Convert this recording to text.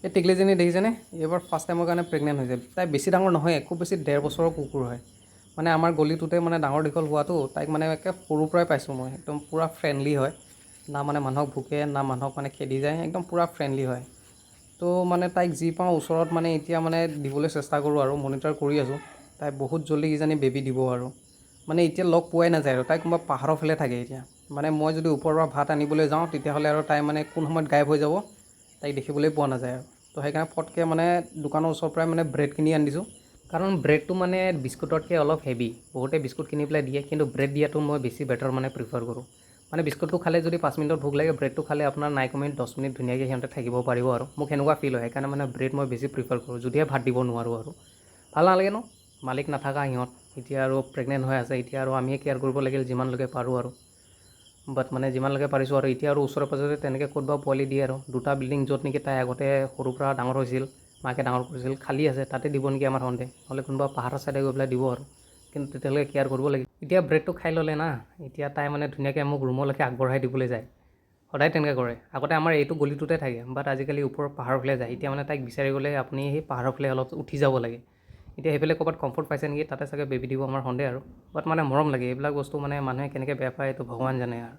এই টিকলিজনী দেখিছেনে এইবাৰ ফাৰ্ষ্ট টাইমৰ কাৰণে প্ৰেগনেণ্ট হৈছে তাই বেছি ডাঙৰ নহয় খুব বেছি 1.5 বছৰৰ কুকুৰ হয় মানে আমাৰ গলিটোতে মানে ডাঙৰ দীঘল হোৱাটো তাইক মানে একে সৰুৰ পৰাই পাইছোঁ মই একদম পূৰা ফ্ৰেণ্ডলি হয় না মানে মানুহক ভুকে না মানুহক মানে খেদি যায় একদম পূৰা ফ্ৰেণ্ডলি হয় তো মানে তাইক যি পাওঁ ওচৰত মানে এতিয়া মানে দিবলৈ চেষ্টা কৰোঁ আৰু মনিটৰ কৰি আছোঁ তাই বহুত জল্দি কিজানি বেবী দিব আৰু মানে এতিয়া লগ পোৱাই নাযায় আৰু তাই কোনোবা পাহাৰৰ ফালে থাকে এতিয়া মানে মই যদি ওপৰৰ পৰা ভাত আনিবলৈ যাওঁ তেতিয়াহ'লে আৰু তাই মানে কোন সময়ত গায়ব হৈ যাব তাইক দেখিবলৈ পোৱা নাযায় আৰু তো সেইকাৰণে ফটকৈ মানে দোকানৰ ওচৰৰ পৰাই মানে ব্ৰেড কিনি আনি দিছোঁ কাৰণ ব্ৰেডটো মানে বিস্কুটতকৈ অলপ হেভি বহুতে বিস্কুট কিনি পেলাই দিয়ে কিন্তু ব্ৰেড দিয়াটো মই বেছি বেটাৰ মানে প্ৰিফাৰ কৰোঁ মানে বিস্কুটটো খালে যদি 5 মিনিটত ভোক লাগে ব্ৰেডটো খালে আপোনাৰ নাই কমেও 10 মিনিট ধুনীয়াকৈ সিহঁতে থাকিব পাৰিব আৰু মোক সেনেকুৱা ফিল হয় সেইকাৰণে মানে ব্ৰেড মই বেছি প্ৰিফাৰ কৰোঁ যদিহে ভাত দিব নোৱাৰোঁ আৰু ভাল নালাগে ন মালিক নাথাকা সিহঁত এতিয়া আৰু প্ৰেগনেণ্ট হৈ আছে এতিয়া আৰু আমিয়ে কেয়াৰ কৰিব লাগিল যিমানলৈকে পাৰোঁ আৰু বাট মানে যিমানলৈকে পাৰিছোঁ আৰু এতিয়া আৰু ওচৰে পাজৰে তেনেকৈ ক'ত বা পোৱালি দিয়ে আৰু দুটা বিল্ডিং য'ত নেকি তাই আগতে সৰুৰ পৰা ডাঙৰ হৈছিল মাকে ডাঙৰ কৰিছিল খালী আছে তাতে দিব নেকি আমাৰ সন্দেহ নহ'লে কোনোবা পাহাৰৰ ছাইডে গৈ পেলাই দিব আৰু কিন্তু তেতিয়ালৈকে কেয়াৰ কৰিব লাগিব এতিয়া ব্ৰেডটো খাই ল'লে না এতিয়া তাই মানে ধুনীয়াকৈ মোক ৰুমলৈকে আগবঢ়াই দিবলৈ যায় সদায় তেনেকৈ কৰে আগতে আমাৰ এইটো গলিটোতে থাকে বাট আজিকালি ওপৰৰ পাহাৰৰ ফালে যায় এতিয়া মানে তাইক বিচাৰি গ'লে আপুনি সেই পাহাৰৰ ফালে অলপ উঠি যাব লাগে এতিয়া সেইফালে ক'ৰবাত কমফৰ্ট পাইছে নেকি তাতে চাগে বেবী দিব আমাৰ সন্দেহ আৰু বাট মানে মৰম লাগে এইবিলাক বস্তু মানে মানুহে কেনেকৈ বেয়া পায় এইটো ভগৱান জানে আৰু